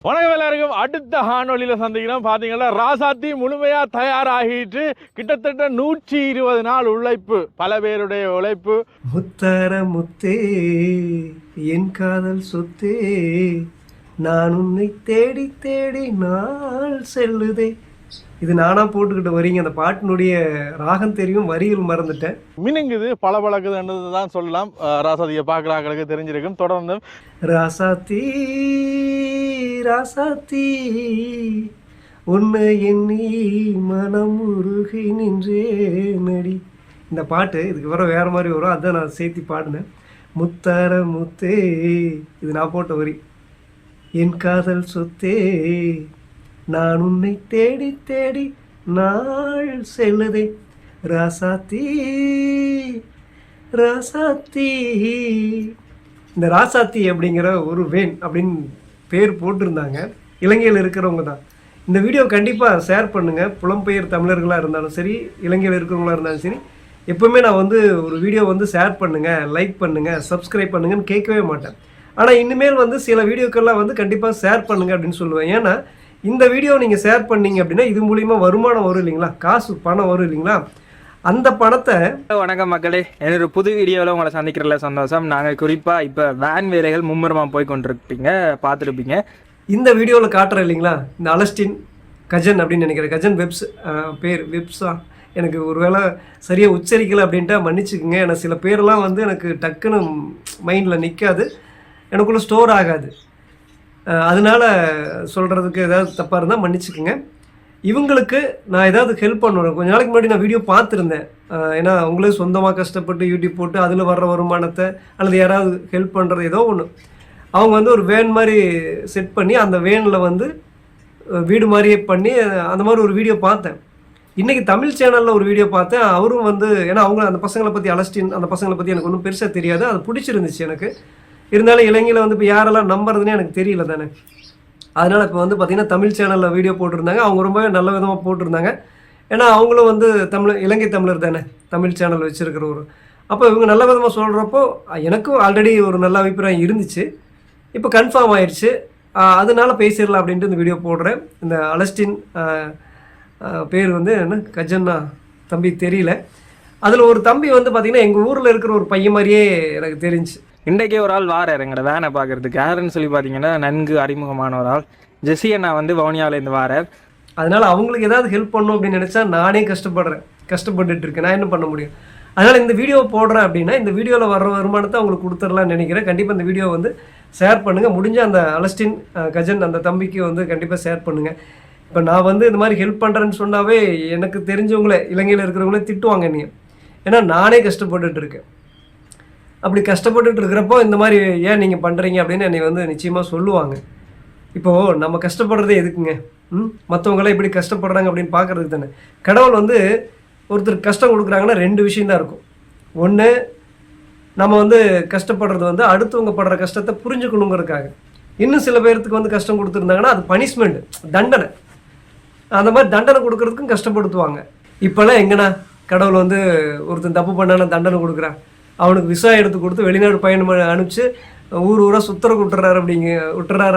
வணக்கம் எல்லாருக்கும். அடுத்த காணொலியில் சந்திக்கிறோம். பார்த்தீங்கன்னா ராசாத்தி முழுமையாக தயாராகிட்டு கிட்டத்தட்ட 120 நாள் உழைப்பு, பல பேருடைய உழைப்பு. முத்தார முத்தே என் காதல் சொத்தே, நான் உன்னை தேடி தேடி நாள் செல்லுதே. இது நானா போட்டுக்கிட்டு வரீங்க. அந்த பாட்டினுடைய ராகம் தெரியும், வரிகள் மறந்துட்டேன். மினுங்குது, பளபளக்குதுன்றது தான் சொல்லலாம். ராசாத்தியை பார்க்குறாங்களுக்கு தெரிஞ்சிருக்கும். தொடர்ந்து ராசாத்தி ராசாத்தி உன்னை எண்ணி மனம் உருகி நின்றே நடி. இந்த பாட்டு இதுக்கு வர வேறு மாதிரி வரும், அதான் நான் சேர்த்தி பாடினேன். முத்தார முத்தே, இது நான் போட்ட வரி. என் காதல் சொத்தே, நான் உன்னை தேடி தேடி நாள் செல்லுதே. ராசாத்தி ராசாத்தி. இந்த ராசாத்தி அப்படிங்கிற ஒரு வேன் அப்படின்னு பேர் போட்டிருந்தாங்க. இலங்கையில் இருக்கிறவங்க தான். இந்த வீடியோ கண்டிப்பாக ஷேர் பண்ணுங்கள். புலம்பெயர் தமிழர்களாக இருந்தாலும் சரி, இலங்கையில் இருக்கிறவங்களா இருந்தாலும் சரி, எப்போவுமே நான் ஒரு வீடியோ ஷேர் பண்ணுங்கள், லைக் பண்ணுங்கள், சப்ஸ்கிரைப் பண்ணுங்கன்னு கேட்கவே மாட்டேன். ஆனால் இனிமேல் சில வீடியோக்கெல்லாம் கண்டிப்பாக ஷேர் பண்ணுங்கள் அப்படின்னு சொல்லுவேன். ஏன்னா இந்த வீடியோ நீங்கள் ஷேர் பண்ணீங்க அப்படின்னா இது மூலிமா வருமானம் வரும் இல்லைங்களா, காசு பணம் வரும் இல்லைங்களா. அந்த பணத்தை வணக்கம் மக்களே, என்னோட புது வீடியோவில் உங்களை சந்திக்கிறதுல சந்தோஷம். நாங்கள் குறிப்பாக இப்போ வேன் வேலைகள் மும்முரமாக போய் கொண்டிருப்பீங்க, பார்த்துருப்பீங்க. இந்த வீடியோவில் காட்டுறேன் இல்லைங்களா, இந்த அலஸ்டின் கஜன் அப்படின்னு நினைக்கிறேன். கஜன் வெப்ஸ் பேர், வெப்ஸா எனக்கு ஒரு வேளை சரியாக உச்சரிக்கலை அப்படின்ட்டு மன்னிச்சுக்குங்க. ஏன்னா சில பேரெல்லாம் எனக்கு டக்குன்னு மைண்டில் நிற்காது, எனக்குள்ளே ஸ்டோர் ஆகாது. அதனால் சொல்கிறதுக்கு ஏதாவது தப்பாக இருந்தால் மன்னிச்சுக்குங்க. இவங்களுக்கு நான் ஏதாவது ஹெல்ப் பண்ணணும். கொஞ்ச நாளைக்கு முன்னாடி நான் வீடியோ பார்த்துருந்தேன். ஏன்னா அவங்களே சொந்தமாக கஷ்டப்பட்டு யூடியூப் போட்டு அதில் வர்ற வருமானத்தை அல்லது யாராவது ஹெல்ப் பண்ணுறது ஏதோ ஒன்று, அவங்க ஒரு வேன் மாதிரி செட் பண்ணி அந்த வேனில் வீடு மாதிரியே பண்ணி அந்த மாதிரி ஒரு வீடியோ பார்த்தேன். இன்றைக்கி தமிழ் சேனலில் ஒரு வீடியோ பார்த்தேன். அவரும் ஏன்னா அவங்க அந்த பசங்களை பற்றி, அலஸ்டின் அந்த பசங்களை பற்றி எனக்கு ஒன்றும் பெருசாக தெரியாது. அது பிடிச்சிருந்துச்சு எனக்கு. இருந்தாலும் இலங்கையில் இப்போ யாரெல்லாம் நம்புறதுனே எனக்கு தெரியல தானே. அதனால் இப்போ பார்த்திங்கன்னா தமிழ் சேனலில் வீடியோ போட்டிருந்தாங்க. அவங்க ரொம்பவே நல்ல விதமாக போட்டிருந்தாங்க. ஏன்னா அவங்களும் இலங்கை தமிழர் தானே, தமிழ் சேனல் வச்சுருக்கிறவர். அப்போ இவங்க நல்ல விதமாக சொல்கிறப்போ எனக்கும் ஆல்ரெடி ஒரு நல்ல அபிப்பிராயம் இருந்துச்சு. இப்போ கன்ஃபார்ம் ஆயிடுச்சு. அதனால பேசிடலாம் அப்படின்ட்டு இந்த வீடியோ போடுறேன். இந்த அலஸ்டின் பேர் என்ன கஜன்னா தம்பி தெரியல. அதில் ஒரு தம்பி பார்த்திங்கன்னா எங்கள் ஊரில் இருக்கிற ஒரு பையன் மாதிரியே எனக்கு தெரிஞ்சு. இன்றைக்கே ஒரு ஆள் வாரார் எங்களோட வேனை பார்க்குறதுக்கு. யாருன்னு சொல்லி பார்த்தீங்கன்னா நன்கு அறிமுகமான ஒரு ஆள், ஜெஸி அண்ணா வவுனியாவிலேருந்து வாரார். அதனால் அவங்களுக்கு ஏதாவது ஹெல்ப் பண்ணணும் அப்படின்னு நினச்சா நானே கஷ்டப்பட்டுட்டு இருக்கேன். நான் என்ன பண்ண முடியும்? அதனால் இந்த வீடியோ போடுறேன் அப்படின்னா இந்த வீடியோவில் வர்ற வருமானத்தை அவங்களுக்கு கொடுத்துடலான்னு நினைக்கிறேன். கண்டிப்பாக இந்த வீடியோ ஷேர் பண்ணுங்கள். முடிஞ்ச அந்த அலஸ்டின் கஜன் அந்த தம்பிக்கு கண்டிப்பாக ஷேர் பண்ணுங்கள். இப்போ நான் இந்த மாதிரி ஹெல்ப் பண்ணுறேன்னு சொன்னாவே எனக்கு தெரிஞ்சவங்களே, இலங்கையில் இருக்கிறவங்களே திட்டுவாங்க நீ. ஏன்னா நானே கஷ்டப்பட்டுட்டு இருக்கேன். அப்படி கஷ்டப்பட்டுட்டு இருக்கிறப்போ இந்த மாதிரி ஏன் நீங்கள் பண்ணுறீங்க அப்படின்னு என்னை நிச்சயமாக சொல்லுவாங்க. இப்போது நம்ம கஷ்டப்படுறதே எதுக்குங்க? மற்றவங்களாம் இப்படி கஷ்டப்படுறாங்க அப்படின்னு பார்க்குறதுக்கு தானே. கடவுள் ஒருத்தர் கஷ்டம் கொடுக்குறாங்கன்னா 2 விஷயந்தான் இருக்கும். ஒன்று, நம்ம கஷ்டப்படுறது அடுத்தவங்க படுற கஷ்டத்தை புரிஞ்சுக்கணுங்கிறதுக்காக. இன்னும் சில பேர்த்துக்கு கஷ்டம் கொடுத்துருந்தாங்கன்னா அது பனிஷ்மெண்ட், தண்டனை. அந்த மாதிரி தண்டனை கொடுக்கறதுக்கும் கஷ்டப்படுத்துவாங்க. இப்போல்லாம் எங்கன்னா கடவுள் ஒருத்தன் தப்பு பண்ணானா தண்டனை கொடுக்குறான், அவனுக்கு விசா எடுத்து கொடுத்து வெளிநாடு பயணம் அனுப்பிச்சு ஊராக சுத்தர விட்டுறாரு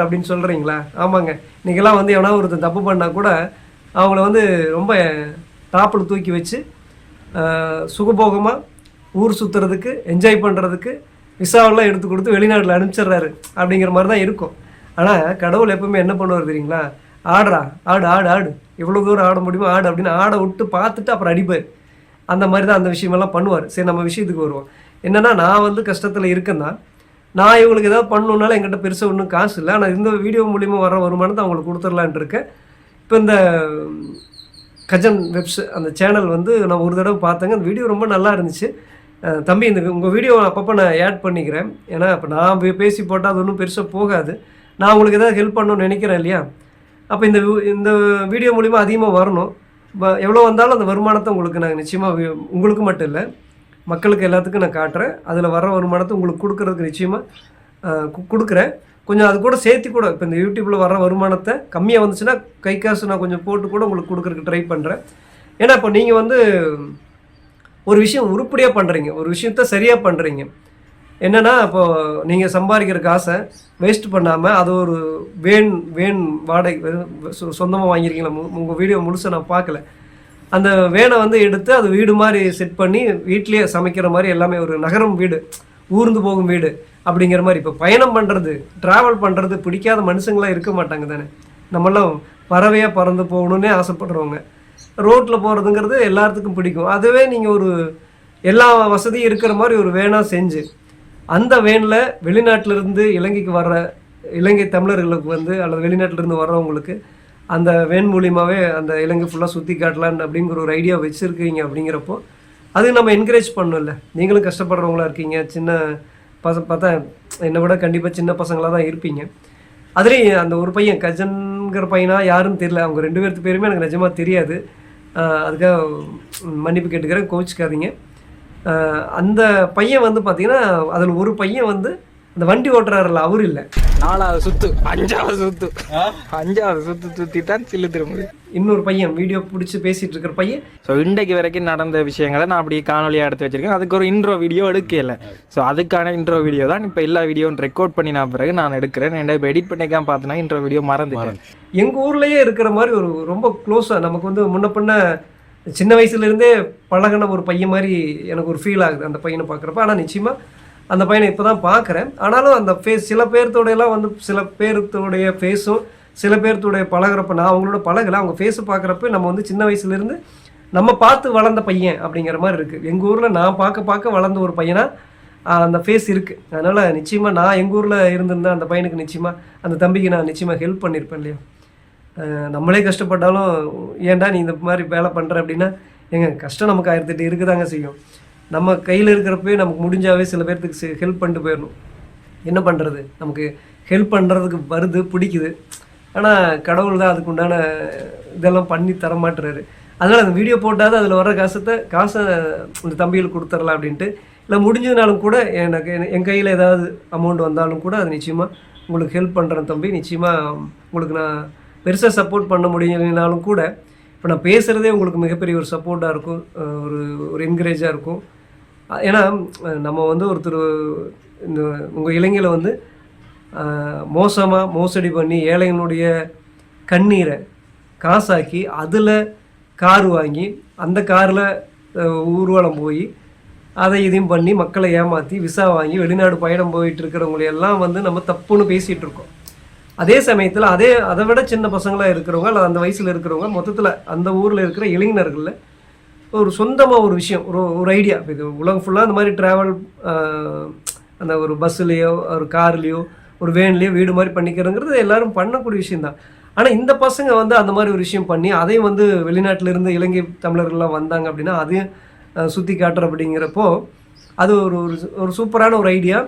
அப்படின்னு சொல்கிறீங்களா? ஆமாங்க. இன்றைக்கெல்லாம் எவனா ஒருத்தன் தப்பு பண்ணால் கூட அவங்கள ரொம்ப டாப்பில் தூக்கி வச்சு சுகபோகமாக ஊர் சுற்றுறதுக்கு, என்ஜாய் பண்ணுறதுக்கு விசாவெல்லாம் எடுத்து கொடுத்து வெளிநாட்டில் அனுப்பிச்சிட்றாரு அப்படிங்கிற மாதிரி தான் இருக்கும். ஆனால் கடவுள் எப்பவுமே என்ன பண்ணுவார் தெரியுங்களா? ஆடுறா, ஆடு ஆடு ஆடு, எவ்வளோ தூரம் ஆட முடியுமோ ஆடு அப்படின்னு ஆடை விட்டு பார்த்துட்டு அப்புறம் அடிப்பார். அந்த மாதிரி தான் அந்த விஷயமெல்லாம் பண்ணுவார். சரி, நம்ம விஷயத்துக்கு வருவோம். என்னென்னா நான் கஷ்டத்தில் இருக்கேன்னா, நான் இவங்களுக்கு ஏதாவது பண்ணணுன்னாலும் என்கிட்ட பெருசாக ஒன்றும் காசு இல்லை. ஆனால் இந்த வீடியோ மூலிமா வர வருமானத்தை அவங்களுக்கு கொடுத்துடலான் இருக்கேன். இப்போ இந்த கஜன் வெப்ஸ் அந்த சேனல் நான் ஒரு தடவை பார்த்தேங்க. அந்த வீடியோ ரொம்ப நல்லா இருந்துச்சு. தம்பி, உங்கள் வீடியோ அப்பப்போ நான் ஆட் பண்ணிக்கிறேன். ஏன்னா இப்போ நான் பேசி போட்டால் அது ஒன்றும் பெருசாக போகாது. நான் உங்களுக்கு ஏதாவது ஹெல்ப் பண்ணணும்னு நினைக்கிறேன் இல்லையா? அப்போ இந்த வீடியோ மூலிமா அதிகமாக வரணும். எவ்வளோ வந்தாலும் அந்த வருமானத்தை உங்களுக்கு நான் நிச்சயமாக, உங்களுக்கு மட்டும் இல்லை மக்களுக்கு எல்லாத்துக்கும் நான் காட்டுறேன். அதில் வர வருமானத்தை உங்களுக்கு கொடுக்குறதுக்கு நிச்சயமாக கொடுக்குறேன். கொஞ்சம் அது கூட சேர்த்து கூட இப்போ இந்த யூடியூப்பில் வர வருமானத்தை கம்மியாக வந்துச்சுன்னா கை காசு நான் கொஞ்சம் போட்டு கூட உங்களுக்கு கொடுக்குறதுக்கு ட்ரை பண்ணுறேன். ஏன்னா இப்போ நீங்கள் ஒரு விஷயம் உருப்படியாக பண்ணுறீங்க, ஒரு விஷயத்த சரியாக பண்ணுறீங்க. என்னென்னா இப்போது நீங்கள் சம்பாதிக்கிற காசை வேஸ்ட் பண்ணாமல் அது ஒரு வேன் வாடகை சொந்தமாக வாங்கியிருக்கீங்களா? உங்கள் வீடியோ முழுசாக நான் பார்க்கல. அந்த வேனை வந்து எடுத்து அது வீடு மாதிரி செட் பண்ணி வீட்லேயே சமைக்கிற மாதிரி எல்லாமே ஒரு நகரம் வீடு, ஊர்ந்து போகும் வீடு அப்படிங்கிற மாதிரி. இப்போ பயணம் பண்ணுறது, ட்ராவல் பண்ணுறது பிடிக்காத மனுஷங்களாம் இருக்க மாட்டாங்க தானே. நம்மளாம் பறவையாக பறந்து போகணுன்னே ஆசைப்படுறவங்க. ரோட்டில் போகிறதுங்கிறது எல்லாத்துக்கும் பிடிக்கும். அதுவே நீங்கள் ஒரு எல்லா வசதியும் இருக்கிற மாதிரி ஒரு வேனாக செஞ்சு அந்த வேனில் வெளிநாட்டிலேருந்து இலங்கைக்கு வர்ற இலங்கை தமிழர்களுக்கு வந்து அல்லது வெளிநாட்டிலேருந்து வர்றவங்களுக்கு அந்த வேன் மூலியமாகவே அந்த இலங்கை ஃபுல்லாக சுற்றி காட்டலான்னு அப்படிங்கிற ஒரு ஐடியா வச்சுருக்கீங்க. அப்படிங்கிறப்போ அது நம்ம என்கரேஜ் பண்ணல. நீங்களும் கஷ்டப்படுறவங்களா இருக்கீங்க. சின்ன பார்த்தா என்னை விட கண்டிப்பாக சின்ன பசங்களாக தான் இருப்பீங்க. அதுலேயும் அந்த ஒரு பையன் கஜன்கிற பையனா யாருன்னு தெரியல. அவங்க 2 பேர்த்து பேருமே எனக்கு நிஜமாக தெரியாது. அதுக்காக மன்னிப்பு கேட்டுக்கிறேன், கோச்சிக்காதீங்க. அந்த பையன் வந்து பார்த்தீங்கன்னா அதில் ஒரு பையன் வந்து அந்த வண்டி ஓட்டுறாருல அவர் இல்லை, 4வது சுத்து 5வது சுத்து 5வது சுத்து சுற்றிட்டான் சில்லு திரும்ப. இன்னொரு பையன் வீடியோ பிடிச்சி பேசிகிட்டு இருக்கிற பையன். ஸோ இன்றைக்கு வரைக்கும் நடந்த விஷயங்களை நான் அப்படியே காணொலியாக எடுத்து வச்சுருக்கேன். அதுக்கு ஒரு இன்ட்ரோ வீடியோ எடுக்கல. ஸோ அதுக்கான இன்ட்ரோ வீடியோ தான் இப்போ எல்லா வீடியோவும் ரெக்கார்ட் பண்ணி நான் பிறகு நான் எடுக்கிறேன். என்ன இப்போ எடிட் பண்ணிக்காம பார்த்தேன்னா இன்ட்ரோ வீடியோ மறந்துட்டேன். எங்கள் ஊர்லேயே இருக்கிற மாதிரி ஒரு ரொம்ப க்ளோஸாக நமக்கு வந்து முன்ன பின்ன சின்ன வயசுலேருந்தே பழகின ஒரு பையன் மாதிரி எனக்கு ஒரு ஃபீல் ஆகுது அந்த பையனை பார்க்குறப்ப. ஆனால் நிச்சயமாக அந்த பையனை இப்போ தான் பார்க்குறேன். ஆனாலும் அந்த ஃபேஸ் சில பேர்த்தோடையெல்லாம் வந்து சில பேர்த்தோடைய ஃபேஸும் சில பேர்த்தோடைய பழகிறப்ப நான் அவங்களோட பழகலை. அவங்க ஃபேஸை பார்க்குறப்ப நம்ம வந்து சின்ன வயசுலேருந்து நம்ம பார்த்து வளர்ந்த பையன் அப்படிங்கிற மாதிரி இருக்குது. எங்கள் ஊரில் நான் பார்க்க வளர்ந்த ஒரு பையனாக அந்த ஃபேஸ் இருக்குது. அதனால் நிச்சயமாக நான் எங்கள் ஊரில் இருந்திருந்தேன் அந்த பையனுக்கு நிச்சயமாக அந்த தம்பிக்கு நான் நிச்சயமாக ஹெல்ப் பண்ணியிருப்பேன் இல்லையா. நம்மளே கஷ்டப்பட்டாலும் ஏன்டா நீ இந்த மாதிரி வேலை பண்ணுற அப்படின்னா கஷ்டம் நமக்கு 1008 இருக்குதாங்க செய்யும். நம்ம கையில் இருக்கிறப்பவே நமக்கு முடிஞ்சாவே சில பேர்த்துக்கு ஹெல்ப் பண்ணிட்டு போயிடணும். என்ன பண்ணுறது, நமக்கு ஹெல்ப் பண்ணுறதுக்கு வருது, பிடிக்குது. ஆனால் கடவுள் தான் அதுக்கு உண்டான இதெல்லாம் பண்ணி தர மாட்டுறாரு. அதனால் அந்த வீடியோ போட்டாவது அதில் வர காசை இந்த தம்பிகளுக்கு கொடுத்துடலாம் அப்படின்ட்டு. இல்லை முடிஞ்சதுனாலும் கூட எனக்கு என் கையில் ஏதாவது அமௌண்ட் வந்தாலும் கூட அது நிச்சயமாக உங்களுக்கு ஹெல்ப் பண்ணுறேன் தம்பி. நிச்சயமாக உங்களுக்கு நான் பெருசாக சப்போர்ட் பண்ண முடியலைனாலும் கூட இப்போ நான் பேசுகிறதே உங்களுக்கு மிகப்பெரிய ஒரு சப்போர்ட்டாக இருக்கும், ஒரு என்கரேஜாக இருக்கும். ஏன்னா நம்ம வந்து ஒருத்தர் இந்த உங்கள் இளைஞரை வந்து மோசடி பண்ணி ஏழைகளுடைய கண்ணீரை காசாக்கி அதில் கார் வாங்கி அந்த காரில் ஊர்வலம் போய் அதை இதையும் பண்ணி மக்களை ஏமாற்றி விசா வாங்கி வெளிநாடு பயணம் போயிட்டு இருக்கிறவங்களையெல்லாம் வந்து நம்ம தப்புன்னு பேசிகிட்டு இருக்கோம். அதே சமயத்தில் அதை விட சின்ன பசங்களாக இருக்கிறவங்க அல்லது அந்த வயசில் இருக்கிறவங்க மொத்தத்தில் அந்த ஊரில் இருக்கிற இளைஞர்களில் ஒரு சொந்தமாக ஒரு விஷயம் ஒரு ஐடியா. இது உலகம் ஃபுல்லாக அந்த மாதிரி ட்ராவல் அந்த ஒரு பஸ்ஸுலேயோ ஒரு கார்லேயோ ஒரு வேன்லேயோ வீடு மாதிரி பண்ணிக்கிறதுங்கிறது எல்லோரும் பண்ணக்கூடிய விஷயந்தான். ஆனால் இந்த பசங்க வந்து அந்த மாதிரி ஒரு விஷயம் பண்ணி அதையும் வந்து வெளிநாட்டிலேருந்து இலங்கை தமிழர்கள்லாம் வந்தாங்க அப்படின்னா அதையும் சுற்றி காட்டுற அப்படிங்கிறப்போ அது ஒரு சூப்பரான ஒரு ஐடியா.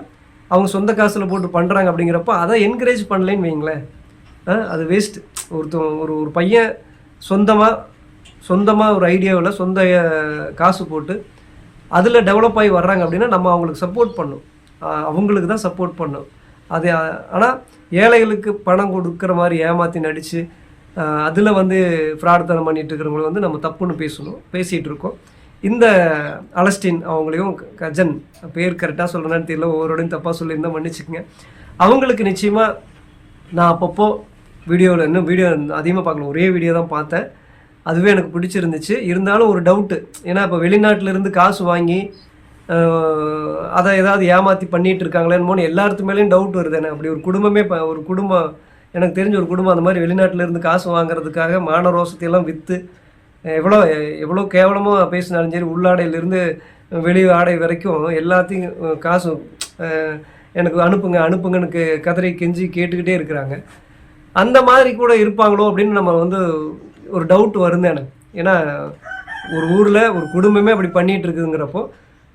அவங்க சொந்த காசில் போட்டு பண்ணுறாங்க அப்படிங்கிறப்போ அதை என்கரேஜ் பண்ணலேன்னு வைங்களேன், அது வேஸ்ட்டு. ஒரு பையன் சொந்தமாக ஒரு ஐடியாவில் சொந்த காசு போட்டு அதில் டெவலப் ஆகி வர்றாங்க அப்படின்னா நம்ம அவங்களுக்கு சப்போர்ட் பண்ணணும், அவங்களுக்கு தான் சப்போர்ட் பண்ணணும். அது ஆனால் ஏழைகளுக்கு பணம் கொடுக்குற மாதிரி ஏமாற்றி நடித்து அதில் வந்து ஃப்ராட்தனம் பண்ணிட்டு இருக்கிறவங்களை வந்து நம்ம தப்புன்னு பேசிகிட்டு இருக்கோம். இந்த அலஸ்டின் அவங்களையும் கஜன் பேர் கரெக்டாக சொல்கிறேன்னு தெரியல, ஒவ்வொருடையும் தப்பாக சொல்லியிருந்தால் மன்னிச்சுக்கோங்க. அவங்களுக்கு நிச்சயமாக நான் அப்பப்போ வீடியோவில் இன்னும் வீடியோ அதிகமாக பார்க்கல, ஒரே வீடியோ தான் பார்த்தேன். அதுவே எனக்கு பிடிச்சிருந்துச்சு. இருந்தாலும் ஒரு டவுட்டு, ஏன்னா இப்போ வெளிநாட்டிலேருந்து காசு வாங்கி அதை ஏதாவது ஏமாற்றி பண்ணிகிட்டு இருக்காங்களேன்னு எல்லாத்துக்கு மேலேயும் டவுட் வருது. என்ன அப்படி ஒரு குடும்பமே ஒரு குடும்பம் எனக்கு தெரிஞ்ச ஒரு குடும்பம் அந்த மாதிரி வெளிநாட்டிலேருந்து காசு வாங்குறதுக்காக மான ரோசத்தையெல்லாம் விற்று எவ்வளோ கேவலமாக பேசினாலும் சரி, உள்ளாடையிலேருந்து வெளி ஆடை வரைக்கும் எல்லாத்தையும் காசு எனக்கு அனுப்புங்கன்னு கதறி கெஞ்சி கேட்டுக்கிட்டே இருக்கிறாங்க. அந்த மாதிரி கூட இருப்பாங்களோ அப்படின்னு நம்ம வந்து ஒரு டவுட் வருது எனக்கு. ஏன்னா ஒரு ஊரில் ஒரு குடும்பமே அப்படி பண்ணிகிட்டு இருக்குதுங்கிறப்போ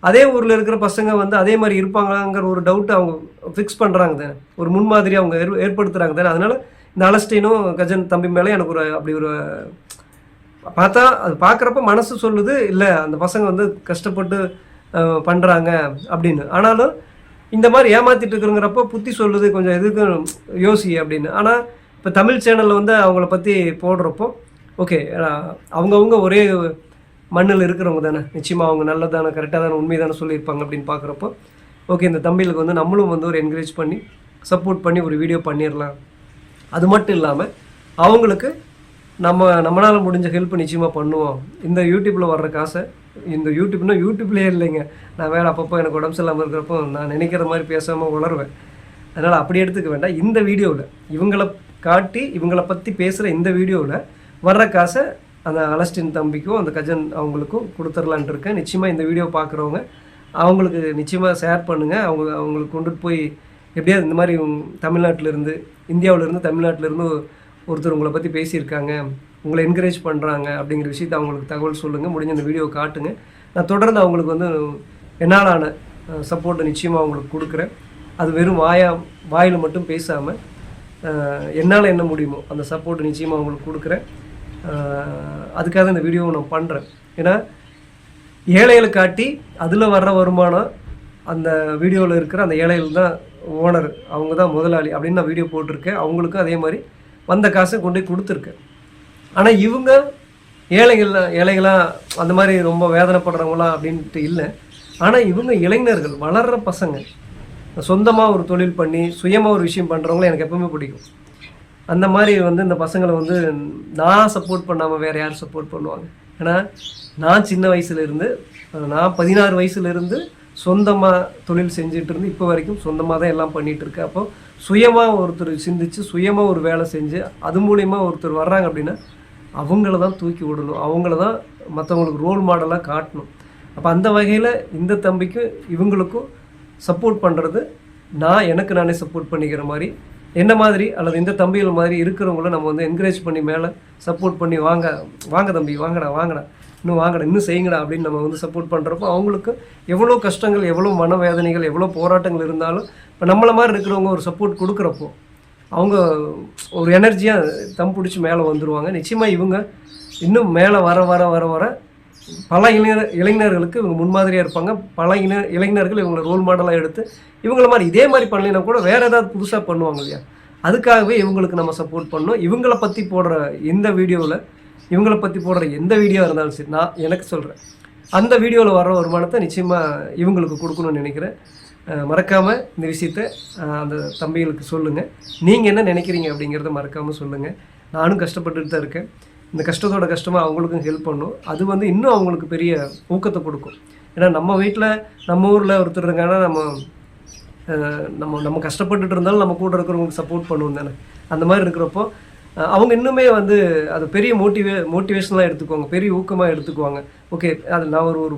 அதே ஊரில் இருக்கிற பசங்க வந்து அதே மாதிரி இருப்பாங்களாங்கிற ஒரு டவுட்டு அவங்க ஃபிக்ஸ் பண்ணுறாங்க தானே, ஒரு முன்மாதிரி அவங்க ஏற்படுத்துகிறாங்க தானே. அதனால் இந்த அலஸ்டினும் கஜன் தம்பி மேலே எனக்கு அப்படி ஒரு பார்த்தா அது பார்க்குறப்ப மனசு சொல்லுது, இல்லை அந்த பசங்க வந்து கஷ்டப்பட்டு பண்ணுறாங்க அப்படின்னு. ஆனாலும் இந்த மாதிரி ஏமாற்றிட்டு இருக்கிறங்கிறப்போ புத்தி சொல்லுது, கொஞ்சம் எதுக்கு யோசி அப்படின்னு. ஆனால் இப்போ தமிழ் சேனலில் வந்து அவங்கள பற்றி போடுறப்போ ஓகே, அவங்கவுங்க ஒரே மண்ணில் இருக்கிறவங்க தானே, நிச்சயமாக அவங்க நல்லதானே கரெக்டாக தானே உண்மை தானே சொல்லியிருப்பாங்க அப்படின்னு பார்க்குறப்போ ஓகே இந்த தம்பிகளுக்கு வந்து நம்மளும் வந்து ஒரு என்கரேஜ் பண்ணி சப்போர்ட் பண்ணி ஒரு வீடியோ பண்ணிடலாம். அது மட்டும் இல்லாமல் அவங்களுக்கு நம்மளால் முடிஞ்ச ஹெல்ப் நிச்சயமாக பண்ணுவோம். இந்த யூடியூப்பில் வர்ற காசை இந்த யூடியூப்லேயே இல்லைங்க, நான் வேறு அப்பப்போ எனக்கு உடம்பு சரியில்லாமல் இருக்கிறப்போ நான் நினைக்கிற மாதிரி பேசாமல் உளருவேன். அதனால் அப்படி எடுத்துக்க வேண்டாம். இந்த வீடியோவில் இவங்களை காட்டி இவங்களை பற்றி பேசுகிற இந்த வீடியோவில் வர்ற காசை அந்த அலஸ்டின் தம்பிக்கும் அந்த கஜன் அவங்களுக்கும் கொடுத்துடலான்ட்டு இருக்கேன். நிச்சயமாக இந்த வீடியோ பார்க்குறவங்க அவங்களுக்கு நிச்சயமாக ஷேர் பண்ணுங்கள். அவங்களுக்கு கொண்டுட்டு போய் எப்படியாவது இந்த மாதிரி தமிழ்நாட்டிலேருந்து இந்தியாவிலேருந்து தமிழ்நாட்டிலேருந்து ஒருத்தர் உங்களை பற்றி பேசியிருக்காங்க, உங்களை என்கரேஜ் பண்ணுறாங்க அப்படிங்கிற விஷயத்தை அவங்களுக்கு தகவல் சொல்லுங்கள். முடிஞ்ச இந்த வீடியோ காட்டுங்க. நான் தொடர்ந்து அவங்களுக்கு வந்து என்னாலான சப்போர்ட்டை நிச்சயமாக அவங்களுக்கு கொடுக்குறேன். அது வெறும் வாயில் மட்டும் பேசாமல் என்னால் என்ன முடியுமோ அந்த சப்போர்ட் நிச்சயமாக அவங்களுக்கு கொடுக்குறேன். அதுக்காக இந்த வீடியோவை நான் பண்ணுறேன். ஏன்னா ஏழைகளை காட்டி அதில் வர்ற வருமானம் அந்த வீடியோவில் இருக்கிற அந்த ஏழைகள் தான் ஓனர், அவங்க தான் முதலாளி அப்படின்னு நான் வீடியோ போட்டிருக்கேன். அவங்களுக்கும் அதே மாதிரி வந்த காசை கொண்டு போய் கொடுத்துருக்கேன். ஆனால் இவங்க ஏழைகளாக அந்த மாதிரி ரொம்ப வேதனைப்படுறவங்களா அப்படின்ட்டு இல்லை. ஆனால் இவங்க இளைஞர்கள், வளர்கிற பசங்க, சொந்தமாக ஒரு தொழில் பண்ணி சுயமாக ஒரு விஷயம் பண்ணுறவங்கள எனக்கு எப்பவுமே பிடிக்கும். அந்த மாதிரி வந்து இந்த பசங்களை வந்து நான் சப்போர்ட் பண்ணாமல் வேறு யார் சப்போர்ட் பண்ணுவாங்க? ஏன்னா நான் சின்ன வயசுலேருந்து நான் 16 வயசுலேருந்து சொந்தமாக தொழில் செஞ்சுட்டு இருந்து இப்போ வரைக்கும் சொந்தமாக தான் எல்லாம் பண்ணிகிட்ருக்கேன். அப்போ சுயமாக ஒருத்தர் சிந்தித்து சுயமாக ஒரு வேலை செஞ்சு அது மூலிமா ஒருத்தர் வர்றாங்க அப்படின்னா அவங்கள தான் தூக்கி விடணும், அவங்கள தான் மற்றவங்களுக்கு ரோல் மாடலாக காட்டணும். அப்போ அந்த வகையில் இந்த தம்பிக்கும் இவங்களுக்கும் சப்போர்ட் பண்ணுறது எனக்கு நானே சப்போர்ட் பண்ணிக்கிற மாதிரி, என்ன மாதிரி அல்லது இந்த தம்பிகள் மாதிரி இருக்கிறவங்கள நம்ம வந்து என்கரேஜ் பண்ணி மேலே சப்போர்ட் பண்ணி வாங்க தம்பி, வாங்கடா இன்னும் செய்யுங்கடா அப்படின்னு நம்ம வந்து சப்போர்ட் பண்ணுறப்போ அவங்களுக்கு எவ்வளோ கஷ்டங்கள், எவ்வளோ மனவேதனைகள், எவ்வளோ போராட்டங்கள் இருந்தாலும் இப்போ நம்மளை மாதிரி இருக்கிறவங்க ஒரு சப்போர்ட் கொடுக்குறப்போ அவங்க ஒரு எனர்ஜியாக தம் பிடிச்சி மேலே வந்துடுவாங்க. நிச்சயமாக இவங்க இன்னும் மேலே வர வர வர வர பல இளைஞர்களுக்கு இவங்க முன்மாதிரியாக இருப்பாங்க. பல இளைஞர்கள் இவங்களை ரோல் மாடலாக எடுத்து இவங்கள மாதிரி இதே மாதிரி பண்ணலைன்னா கூட வேறு ஏதாவது புதுசாக பண்ணுவாங்க இல்லையா, அதுக்காகவே இவங்களுக்கு நம்ம சப்போர்ட் பண்ணணும். இவங்களை பற்றி போடுற இந்த வீடியோவில் இவங்களை பற்றி போடுற எந்த வீடியோ இருந்தாலும் சரி, நான் எனக்கு சொல்கிறேன் அந்த வீடியோவில் வர்ற வருமானத்தை நிச்சயமாக இவங்களுக்கு கொடுக்கணும்னு நினைக்கிறேன். மறக்காமல் இந்த விஷயத்தை அந்த தம்பிகளுக்கு சொல்லுங்கள். நீங்கள் என்ன நினைக்கிறீங்க அப்படிங்கிறத மறக்காமல் சொல்லுங்கள். நானும் கஷ்டப்பட்டுட்டு தான் இருக்கேன். இந்த கஷ்டத்தோட கஷ்டமாக அவங்களுக்கும் ஹெல்ப் பண்ணும். அது வந்து இன்னும் அவங்களுக்கு பெரிய ஊக்கத்தை கொடுக்கும். ஏன்னா நம்ம வீட்டில் நம்ம ஊரில் ஒருத்தர் இருக்காங்கன்னா நம்ம கஷ்டப்பட்டுட்டு இருந்தாலும் நம்ம கூட இருக்கிறவங்களுக்கு சப்போர்ட் பண்ணுவோம் தானே. அந்த மாதிரி இருக்கிறப்போ அவங்க இன்னுமே வந்து அது பெரிய மோட்டிவேஷனலாக எடுத்துக்குவாங்க, பெரிய ஊக்கமாக எடுத்துக்குவாங்க. ஓகே, அது நான் ஒரு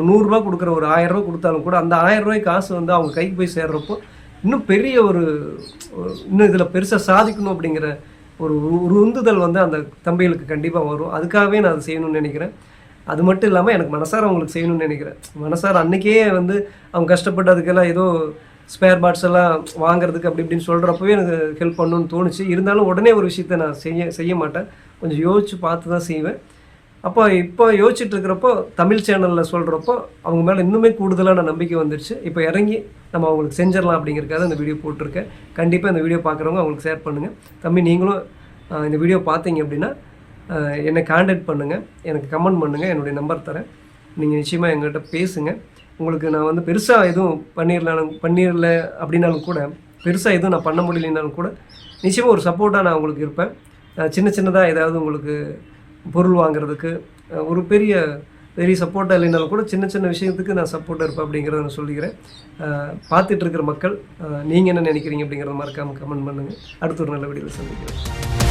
100 ரூபா கொடுக்குற ஒரு 1000 ரூபா கொடுத்தாலும் கூட அந்த 1000 ரூபாய் காசு வந்து அவங்க கைக்கு போய் சேர்றப்போ இன்னும் பெரிய இன்னும் இதில் பெருசாக சாதிக்கணும் அப்படிங்கிற ஒரு உந்துதல் வந்து அந்த தம்பிகளுக்கு கண்டிப்பாக வரும். அதுக்காகவே நான் அதை செய்யணும்னு நினைக்கிறேன். அது மட்டும் இல்லாமல் எனக்கு மனசார அவங்களுக்கு செய்யணும்னு நினைக்கிறேன். மனசார அன்றைக்கே வந்து அவங்க கஷ்டப்பட்டதுக்கெல்லாம் ஏதோ ஸ்பேர் பார்ட்ஸ் எல்லாம் வாங்குறதுக்கு அப்படி இப்படின்னு சொல்கிறப்பவே எனக்கு ஹெல்ப் பண்ணணும்னு தோணுச்சு. இருந்தாலும் உடனே ஒரு விஷயத்தை நான் செய்ய மாட்டேன், கொஞ்சம் யோசித்து பார்த்து தான் செய்வேன். இப்போ யோசிச்சுட்டு இருக்கிறப்போ தமிழ் சேனலில் சொல்கிறப்போ அவங்க மேலே இன்னுமே கூடுதலான நம்பிக்கை வந்துடுச்சு. இப்போ இறங்கி நம்ம அவங்களுக்கு செஞ்சிடலாம் அப்படிங்கிறதுக்காக இந்த வீடியோ போட்டிருக்கேன். கண்டிப்பாக இந்த வீடியோ பார்க்குறவங்க அவங்களுக்கு ஷேர் பண்ணுங்கள். தம்பி நீங்களும் இந்த வீடியோ பார்த்தீங்க அப்படின்னா என்னை கான்டாக்ட் பண்ணுங்கள், எனக்கு கமெண்ட் பண்ணுங்கள், என்னுடைய நம்பர் தரேன். நீங்கள் நிச்சயமாக எங்கள்கிட்ட பேசுங்க. உங்களுக்கு நான் வந்து பெருசாக எதுவும் பண்ணிடல அப்படின்னாலும் கூட, பெருசாக எதுவும் நான் பண்ண முடியலனாலும் கூட நிச்சயமாக ஒரு சப்போர்ட்டாக நான் உங்களுக்கு இருப்பேன். சின்னதாக ஏதாவது உங்களுக்கு பொருள் வாங்குறதுக்கு ஒரு பெரிய சப்போர்ட்டாக இல்லைனாலும் கூட சின்ன விஷயத்துக்கு நான் சப்போர்ட்டாக இருப்பேன் அப்படிங்கிறத நான் சொல்லிக்கிறேன். பார்த்துட்டு இருக்கிற மக்கள் நீங்கள் என்ன நினைக்கிறீங்க அப்படிங்கிறத மறக்காமல் கமெண்ட் பண்ணுங்கள். அடுத்த ஒரு நல்ல வீடியோவில் சந்திக்கிறேன்.